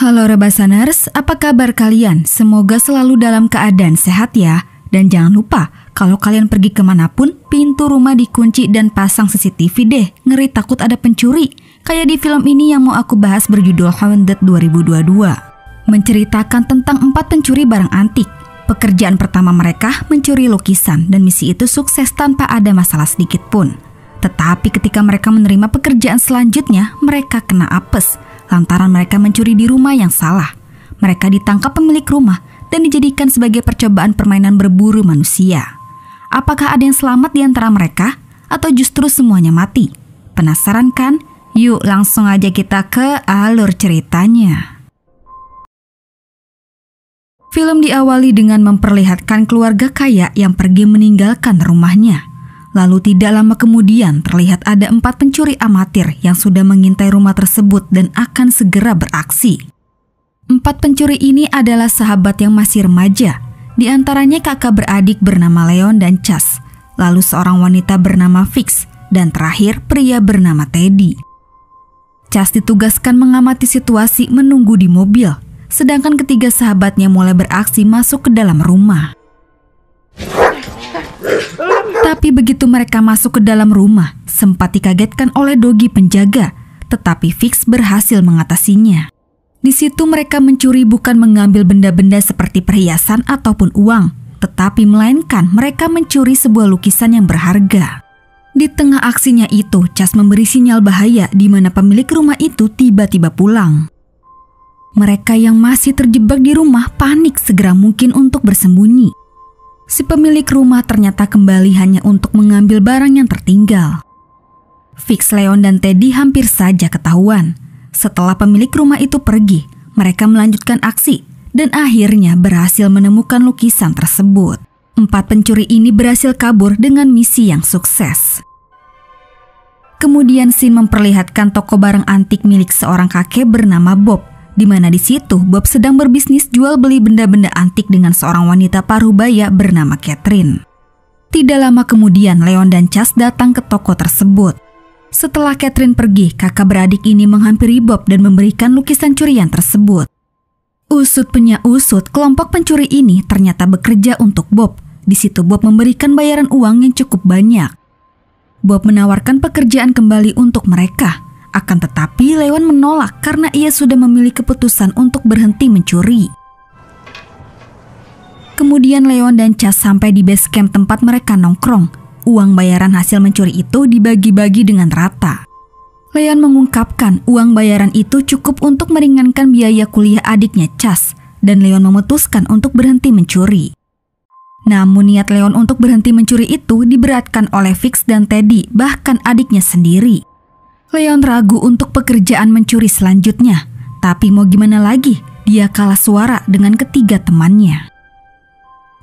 Halo Rebasaners, apa kabar kalian? Semoga selalu dalam keadaan sehat ya. Dan jangan lupa, kalau kalian pergi kemanapun, pintu rumah dikunci dan pasang CCTV deh. Ngeri takut ada pencuri. Kayak di film ini yang mau aku bahas berjudul Haunted 2022. Menceritakan tentang 4 pencuri barang antik. Pekerjaan pertama mereka mencuri lukisan dan misi itu sukses tanpa ada masalah sedikit pun. Tetapi ketika mereka menerima pekerjaan selanjutnya, mereka kena apes. Lantaran mereka mencuri di rumah yang salah. Mereka ditangkap pemilik rumah dan dijadikan sebagai percobaan permainan berburu manusia. Apakah ada yang selamat di antara mereka? Atau justru semuanya mati? Penasaran kan? Yuk langsung aja kita ke alur ceritanya. Film diawali dengan memperlihatkan keluarga kaya yang pergi meninggalkan rumahnya. Lalu tidak lama kemudian terlihat ada 4 pencuri amatir yang sudah mengintai rumah tersebut dan akan segera beraksi. 4 pencuri ini adalah sahabat yang masih remaja. Di antaranya kakak beradik bernama Leon dan Chas, lalu seorang wanita bernama Fix, dan terakhir pria bernama Teddy. Chas ditugaskan mengamati situasi menunggu di mobil, sedangkan ketiga sahabatnya mulai beraksi masuk ke dalam rumah. Tapi begitu mereka masuk ke dalam rumah, sempat dikagetkan oleh Dogi penjaga, tetapi Fix berhasil mengatasinya. Di situ mereka mencuri bukan mengambil benda-benda seperti perhiasan ataupun uang, tetapi melainkan mereka mencuri sebuah lukisan yang berharga. Di tengah aksinya itu, Chas memberi sinyal bahaya di mana pemilik rumah itu tiba-tiba pulang. Mereka yang masih terjebak di rumah panik segera mungkin untuk bersembunyi. Si pemilik rumah ternyata kembali hanya untuk mengambil barang yang tertinggal. Fix, Leon, dan Teddy hampir saja ketahuan. Setelah pemilik rumah itu pergi, mereka melanjutkan aksi dan akhirnya berhasil menemukan lukisan tersebut. 4 pencuri ini berhasil kabur dengan misi yang sukses. Kemudian scene memperlihatkan toko barang antik milik seorang kakek bernama Bob, di mana di situ Bob sedang berbisnis jual beli benda-benda antik dengan seorang wanita parubaya bernama Catherine. Tidak lama kemudian Leon dan Chas datang ke toko tersebut. Setelah Catherine pergi, kakak beradik ini menghampiri Bob dan memberikan lukisan curian tersebut. Usut punya usut, kelompok pencuri ini ternyata bekerja untuk Bob. Di situ Bob memberikan bayaran uang yang cukup banyak. Bob menawarkan pekerjaan kembali untuk mereka. Akan tetapi Leon menolak karena ia sudah memilih keputusan untuk berhenti mencuri. Kemudian Leon dan Chas sampai di base camp tempat mereka nongkrong. Uang bayaran hasil mencuri itu dibagi-bagi dengan rata. Leon mengungkapkan uang bayaran itu cukup untuk meringankan biaya kuliah adiknya Chas, dan Leon memutuskan untuk berhenti mencuri. Namun niat Leon untuk berhenti mencuri itu diberatkan oleh Fix dan Teddy, bahkan adiknya sendiri. Leon ragu untuk pekerjaan mencuri selanjutnya, tapi mau gimana lagi, dia kalah suara dengan ketiga temannya.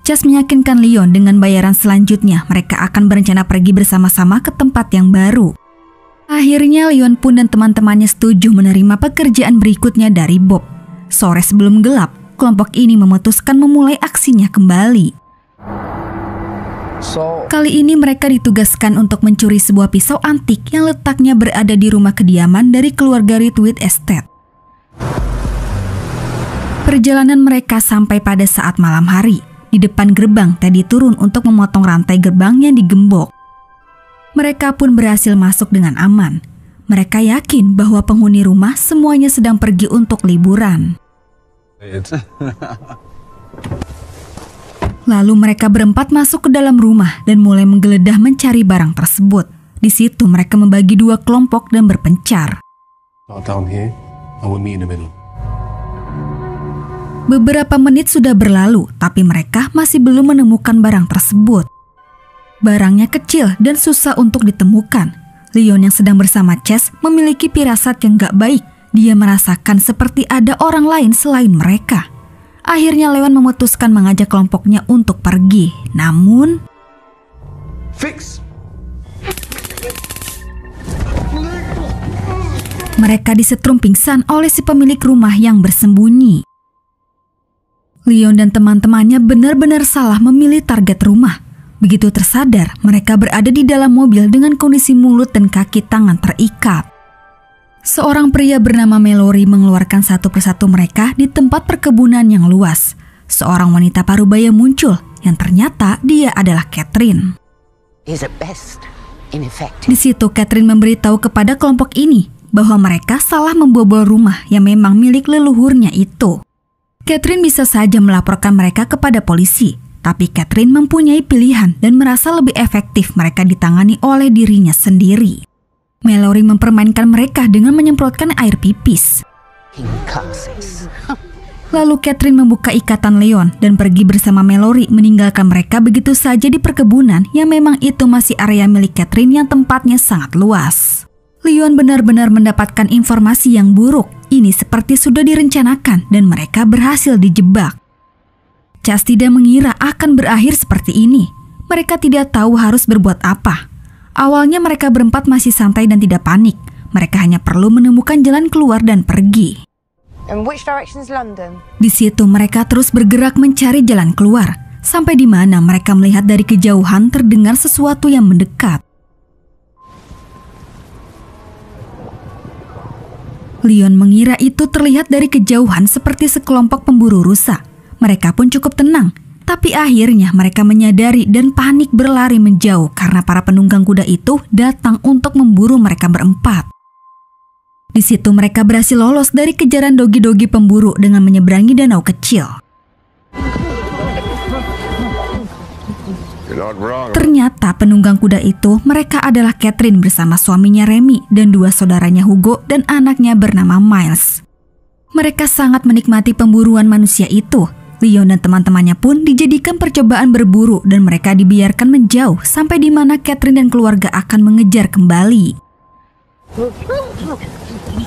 Chas meyakinkan Leon dengan bayaran selanjutnya mereka akan berencana pergi bersama-sama ke tempat yang baru. Akhirnya Leon pun dan teman-temannya setuju menerima pekerjaan berikutnya dari Bob. Sore sebelum gelap, kelompok ini memutuskan memulai aksinya kembali. Kali ini mereka ditugaskan untuk mencuri sebuah pisau antik yang letaknya berada di rumah kediaman dari keluarga Ritwit Estate. Perjalanan mereka sampai pada saat malam hari. Di depan gerbang, Teddy turun untuk memotong rantai gerbang yang digembok. Mereka pun berhasil masuk dengan aman. Mereka yakin bahwa penghuni rumah semuanya sedang pergi untuk liburan. Lalu mereka berempat masuk ke dalam rumah dan mulai menggeledah mencari barang tersebut. Di situ mereka membagi 2 kelompok dan berpencar. Beberapa menit sudah berlalu, tapi mereka masih belum menemukan barang tersebut. Barangnya kecil dan susah untuk ditemukan. Leon yang sedang bersama Chas memiliki firasat yang gak baik. Dia merasakan seperti ada orang lain selain mereka. Akhirnya Leon memutuskan mengajak kelompoknya untuk pergi. Namun Fix. mereka disetrum pingsan oleh si pemilik rumah yang bersembunyi. Leon dan teman-temannya benar-benar salah memilih target rumah. Begitu tersadar, mereka berada di dalam mobil dengan kondisi mulut dan kaki tangan terikat. Seorang pria bernama Mallory mengeluarkan satu persatu mereka di tempat perkebunan yang luas. Seorang wanita parubaya muncul yang ternyata dia adalah Catherine. Di situ Catherine memberitahu kepada kelompok ini bahwa mereka salah membobol rumah yang memang milik leluhurnya itu. Catherine bisa saja melaporkan mereka kepada polisi, tapi Catherine mempunyai pilihan dan merasa lebih efektif mereka ditangani oleh dirinya sendiri. Mallory mempermainkan mereka dengan menyemprotkan air pipis. Lalu Catherine membuka ikatan Leon dan pergi bersama Mallory meninggalkan mereka begitu saja di perkebunan yang memang itu masih area milik Catherine yang tempatnya sangat luas. Leon benar-benar mendapatkan informasi yang buruk. Ini seperti sudah direncanakan dan mereka berhasil dijebak. Chas tidak mengira akan berakhir seperti ini. Mereka tidak tahu harus berbuat apa. Awalnya mereka berempat masih santai dan tidak panik. Mereka hanya perlu menemukan jalan keluar dan pergi. Di situ mereka terus bergerak mencari jalan keluar. Sampai di mana mereka melihat dari kejauhan terdengar sesuatu yang mendekat. Leon mengira itu terlihat dari kejauhan seperti sekelompok pemburu rusa. Mereka pun cukup tenang. Tapi akhirnya mereka menyadari dan panik berlari menjauh karena para penunggang kuda itu datang untuk memburu mereka berempat. Di situ mereka berhasil lolos dari kejaran dogi-dogi pemburu dengan menyeberangi danau kecil. Ternyata penunggang kuda itu mereka adalah Catherine bersama suaminya Remy dan dua saudaranya Hugo dan anaknya bernama Miles. Mereka sangat menikmati pemburuan manusia itu. Leon dan teman-temannya pun dijadikan percobaan berburu dan mereka dibiarkan menjauh sampai di mana Catherine dan keluarga akan mengejar kembali.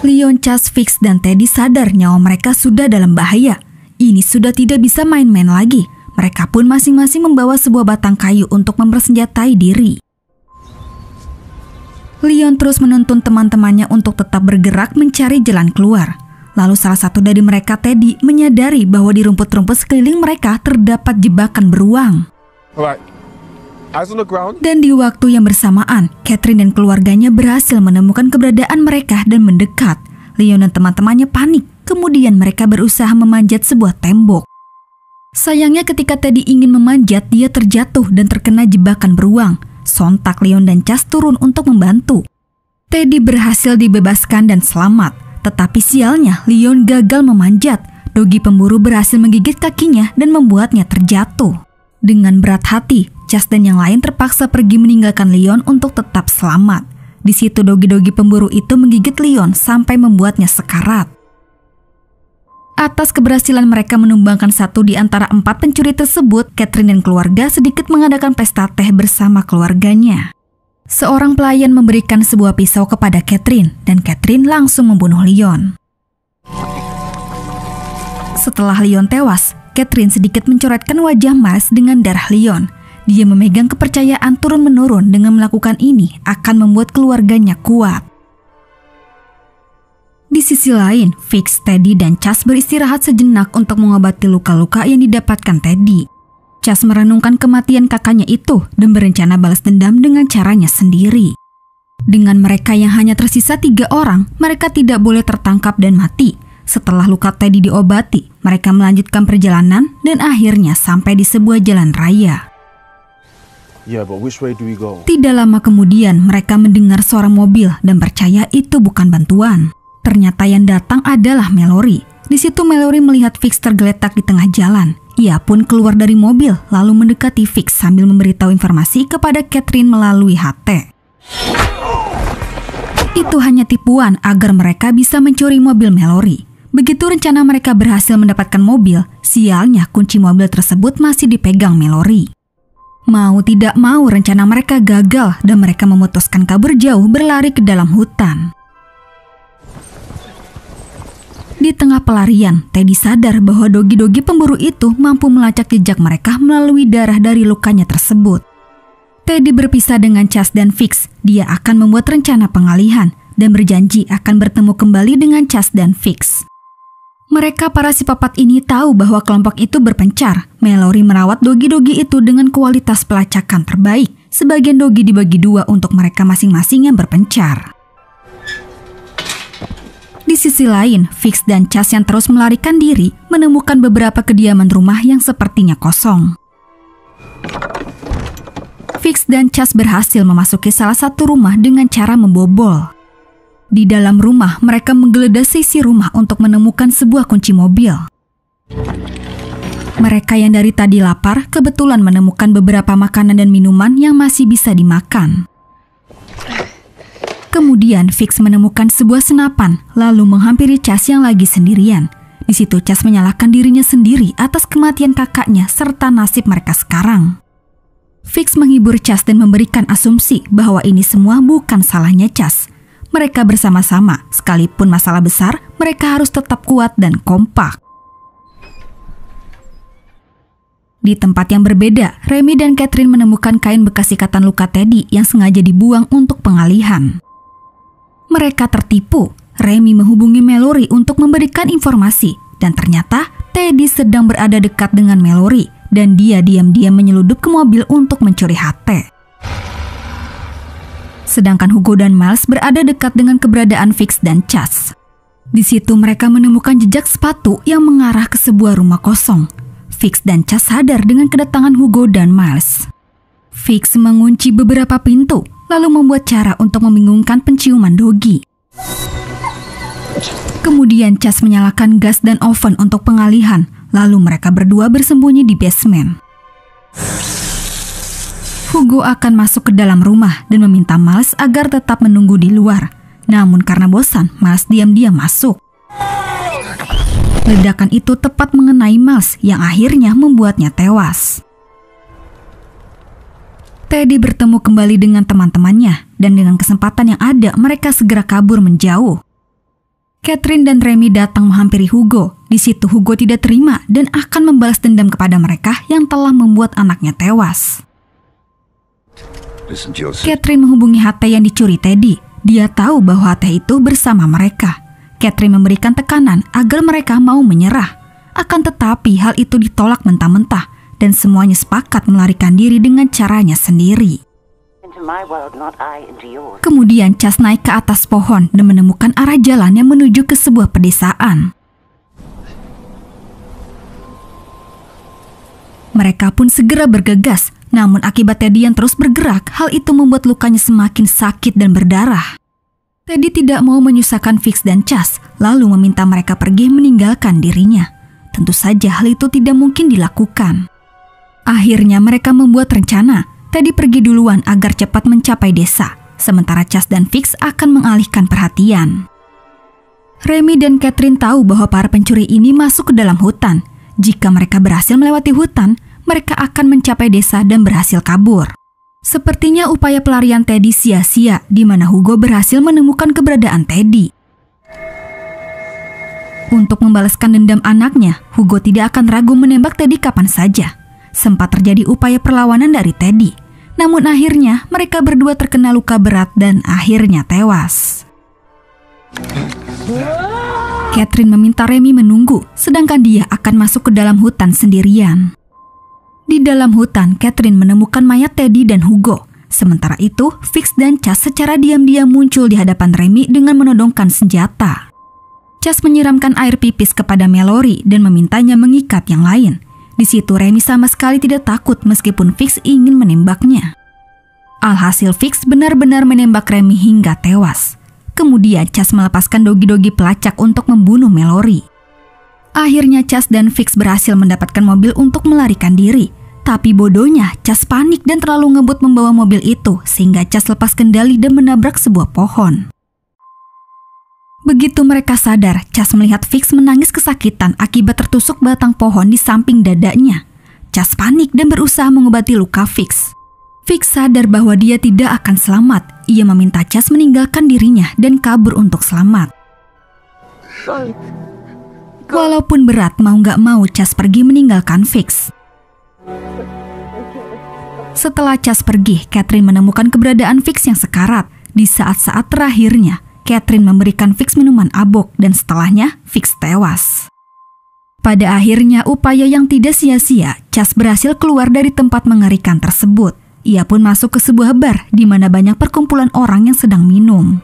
Leon, Chas, Fix, dan Teddy sadar nyawa mereka sudah dalam bahaya. Ini sudah tidak bisa main-main lagi. Mereka pun masing-masing membawa sebuah batang kayu untuk mempersenjatai diri. Leon terus menuntun teman-temannya untuk tetap bergerak mencari jalan keluar. Lalu salah satu dari mereka, Teddy, menyadari bahwa di rumput-rumput sekeliling mereka terdapat jebakan beruang. Dan di waktu yang bersamaan, Catherine dan keluarganya berhasil menemukan keberadaan mereka dan mendekat. Leon dan teman-temannya panik, kemudian mereka berusaha memanjat sebuah tembok. Sayangnya ketika Teddy ingin memanjat, dia terjatuh dan terkena jebakan beruang. Sontak Leon dan Chas turun untuk membantu. Teddy berhasil dibebaskan dan selamat. Tetapi sialnya, Leon gagal memanjat. Dogi pemburu berhasil menggigit kakinya dan membuatnya terjatuh. Dengan berat hati, Chas dan yang lain terpaksa pergi meninggalkan Leon untuk tetap selamat. Di situ dogi-dogi pemburu itu menggigit Leon sampai membuatnya sekarat. Atas keberhasilan mereka menumbangkan satu di antara 4 pencuri tersebut, Catherine dan keluarga sedikit mengadakan pesta teh bersama keluarganya. Seorang pelayan memberikan sebuah pisau kepada Catherine dan Catherine langsung membunuh Leon. Setelah Leon tewas, Catherine sedikit mencoretkan wajah Miles dengan darah Leon. Dia memegang kepercayaan turun-menurun dengan melakukan ini akan membuat keluarganya kuat. Di sisi lain, Fix, Teddy, dan Chas beristirahat sejenak untuk mengobati luka-luka yang didapatkan Teddy. Chas merenungkan kematian kakaknya itu dan berencana balas dendam dengan caranya sendiri. Dengan mereka yang hanya tersisa 3 orang, mereka tidak boleh tertangkap dan mati. Setelah luka Teddy diobati, mereka melanjutkan perjalanan dan akhirnya sampai di sebuah jalan raya. Tidak lama kemudian, mereka mendengar suara mobil dan percaya itu bukan bantuan. Ternyata yang datang adalah Mallory. Di situ Mallory melihat Fix tergeletak di tengah jalan. Ia pun keluar dari mobil lalu mendekati Fix sambil memberitahu informasi kepada Catherine melalui HT. Itu hanya tipuan agar mereka bisa mencuri mobil Mallory. Begitu rencana mereka berhasil mendapatkan mobil, sialnya kunci mobil tersebut masih dipegang Mallory. Mau tidak mau rencana mereka gagal dan mereka memutuskan kabur jauh berlari ke dalam hutan. Di tengah pelarian, Teddy sadar bahwa dogi-dogi pemburu itu mampu melacak jejak mereka melalui darah dari lukanya tersebut. Teddy berpisah dengan Chas dan Fix. Dia akan membuat rencana pengalihan dan berjanji akan bertemu kembali dengan Chas dan Fix. Mereka para psikopat ini tahu bahwa kelompok itu berpencar. Mallory merawat dogi-dogi itu dengan kualitas pelacakan terbaik. Sebagian dogi dibagi 2 untuk mereka masing-masing yang berpencar. Di sisi lain, Fix dan Chas yang terus melarikan diri menemukan beberapa kediaman rumah yang sepertinya kosong. Fix dan Chas berhasil memasuki salah satu rumah dengan cara membobol. Di dalam rumah, mereka menggeledah sisi rumah untuk menemukan sebuah kunci mobil. Mereka yang dari tadi lapar kebetulan menemukan beberapa makanan dan minuman yang masih bisa dimakan. Kemudian Fix menemukan sebuah senapan, lalu menghampiri Chas yang lagi sendirian. Di situ Chas menyalahkan dirinya sendiri atas kematian kakaknya serta nasib mereka sekarang. Fix menghibur Chas dan memberikan asumsi bahwa ini semua bukan salahnya Chas. Mereka bersama-sama, sekalipun masalah besar, mereka harus tetap kuat dan kompak. Di tempat yang berbeda, Remy dan Catherine menemukan kain bekas ikatan luka Teddy yang sengaja dibuang untuk pengalihan. Mereka tertipu. Remy menghubungi Mallory untuk memberikan informasi, dan ternyata Teddy sedang berada dekat dengan Mallory, dan dia diam-diam menyeludup ke mobil untuk mencuri HT. Sedangkan Hugo dan Miles berada dekat dengan keberadaan Fix dan Chas. Di situ mereka menemukan jejak sepatu yang mengarah ke sebuah rumah kosong. Fix dan Chas sadar dengan kedatangan Hugo dan Miles. Fix mengunci beberapa pintu, lalu membuat cara untuk membingungkan penciuman Doggy. Kemudian Chas menyalakan gas dan oven untuk pengalihan, lalu mereka berdua bersembunyi di basement. Hugo akan masuk ke dalam rumah dan meminta Miles agar tetap menunggu di luar. Namun karena bosan, Miles diam-diam masuk. Ledakan itu tepat mengenai Miles yang akhirnya membuatnya tewas. Teddy bertemu kembali dengan teman-temannya, dan dengan kesempatan yang ada, mereka segera kabur menjauh. Catherine dan Remy datang menghampiri Hugo. Di situ Hugo tidak terima dan akan membalas dendam kepada mereka yang telah membuat anaknya tewas. Catherine menghubungi HT yang dicuri Teddy. Dia tahu bahwa HT itu bersama mereka. Catherine memberikan tekanan agar mereka mau menyerah. Akan tetapi hal itu ditolak mentah-mentah, dan semuanya sepakat melarikan diri dengan caranya sendiri. Kemudian Chas naik ke atas pohon dan menemukan arah jalan yang menuju ke sebuah pedesaan. Mereka pun segera bergegas, namun akibat Teddy yang terus bergerak, hal itu membuat lukanya semakin sakit dan berdarah. Teddy tidak mau menyusahkan Fix dan Chas, lalu meminta mereka pergi meninggalkan dirinya. Tentu saja hal itu tidak mungkin dilakukan. Akhirnya mereka membuat rencana. Teddy pergi duluan agar cepat mencapai desa, sementara Chas dan Fix akan mengalihkan perhatian. Remy dan Catherine tahu bahwa para pencuri ini masuk ke dalam hutan. Jika mereka berhasil melewati hutan, mereka akan mencapai desa dan berhasil kabur. Sepertinya upaya pelarian Teddy sia-sia, di mana Hugo berhasil menemukan keberadaan Teddy. Untuk membalaskan dendam anaknya, Hugo tidak akan ragu menembak Teddy kapan saja. Sempat terjadi upaya perlawanan dari Teddy, namun akhirnya mereka berdua terkena luka berat dan akhirnya tewas. Catherine meminta Remy menunggu, sedangkan dia akan masuk ke dalam hutan sendirian. Di dalam hutan, Catherine menemukan mayat Teddy dan Hugo. Sementara itu, Fix dan Chas secara diam-diam muncul di hadapan Remy dengan menodongkan senjata. Chas menyiramkan air pipis kepada Mallory dan memintanya mengikat yang lain. Di situ Remy sama sekali tidak takut meskipun Fix ingin menembaknya. Alhasil Fix benar-benar menembak Remy hingga tewas. Kemudian Chas melepaskan dogi-dogi pelacak untuk membunuh Mallory. Akhirnya Chas dan Fix berhasil mendapatkan mobil untuk melarikan diri. Tapi bodohnya Chas panik dan terlalu ngebut membawa mobil itu sehingga Chas lepas kendali dan menabrak sebuah pohon. Begitu mereka sadar, Chas melihat Fix menangis kesakitan akibat tertusuk batang pohon di samping dadanya. Chas panik dan berusaha mengobati luka Fix. Fix sadar bahwa dia tidak akan selamat. Ia meminta Chas meninggalkan dirinya dan kabur untuk selamat. Walaupun berat, mau gak mau Chas pergi meninggalkan Fix. Setelah Chas pergi, Catherine menemukan keberadaan Fix yang sekarat. Di saat-saat terakhirnya, Catherine memberikan Fix minuman abok dan setelahnya Fix tewas. Pada akhirnya upaya yang tidak sia-sia, Chas berhasil keluar dari tempat mengerikan tersebut. Ia pun masuk ke sebuah bar di mana banyak perkumpulan orang yang sedang minum.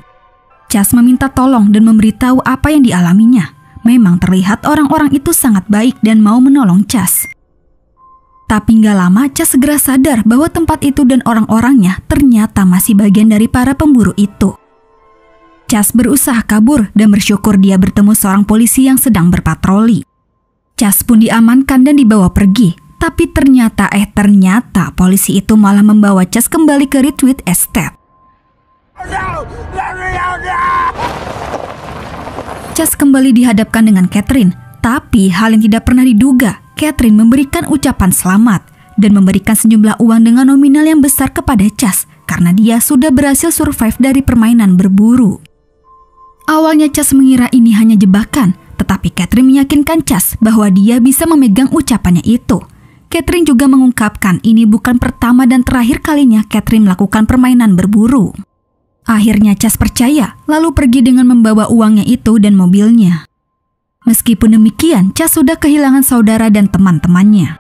Cas meminta tolong dan memberitahu apa yang dialaminya. Memang terlihat orang-orang itu sangat baik dan mau menolong Cas. Tapi nggak lama Cas segera sadar bahwa tempat itu dan orang-orangnya ternyata masih bagian dari para pemburu itu. Cas berusaha kabur dan bersyukur dia bertemu seorang polisi yang sedang berpatroli. Cas pun diamankan dan dibawa pergi. Tapi ternyata polisi itu malah membawa Cas kembali ke Ridgewood Estate. Cas kembali dihadapkan dengan Catherine. Tapi hal yang tidak pernah diduga, Catherine memberikan ucapan selamat dan memberikan sejumlah uang dengan nominal yang besar kepada Cas karena dia sudah berhasil survive dari permainan berburu. Awalnya Cas mengira ini hanya jebakan, tetapi Catherine meyakinkan Cas bahwa dia bisa memegang ucapannya itu. Catherine juga mengungkapkan ini bukan pertama dan terakhir kalinya Catherine melakukan permainan berburu. Akhirnya Cas percaya, lalu pergi dengan membawa uangnya itu dan mobilnya. Meskipun demikian, Cas sudah kehilangan saudara dan teman-temannya.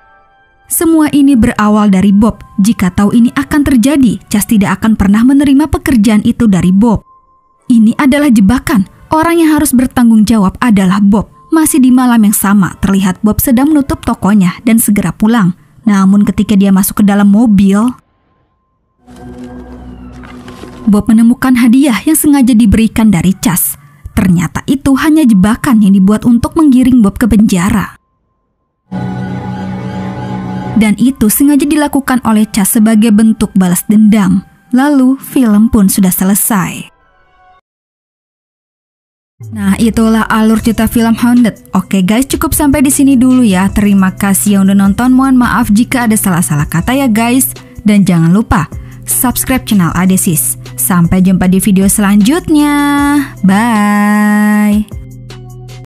Semua ini berawal dari Bob. Jika tahu ini akan terjadi, Cas tidak akan pernah menerima pekerjaan itu dari Bob. Ini adalah jebakan. Orang yang harus bertanggung jawab adalah Bob. Masih di malam yang sama, terlihat Bob sedang menutup tokonya dan segera pulang. Namun ketika dia masuk ke dalam mobil, Bob menemukan hadiah yang sengaja diberikan dari Cas. Ternyata itu hanya jebakan yang dibuat untuk menggiring Bob ke penjara. Dan itu sengaja dilakukan oleh Cas sebagai bentuk balas dendam. Lalu film pun sudah selesai. Nah, itulah alur cerita film Haunted. Oke guys, cukup sampai di sini dulu ya. Terima kasih yang udah nonton. Mohon maaf jika ada salah-salah kata ya guys. Dan jangan lupa subscribe channel Adesis. Sampai jumpa di video selanjutnya. Bye.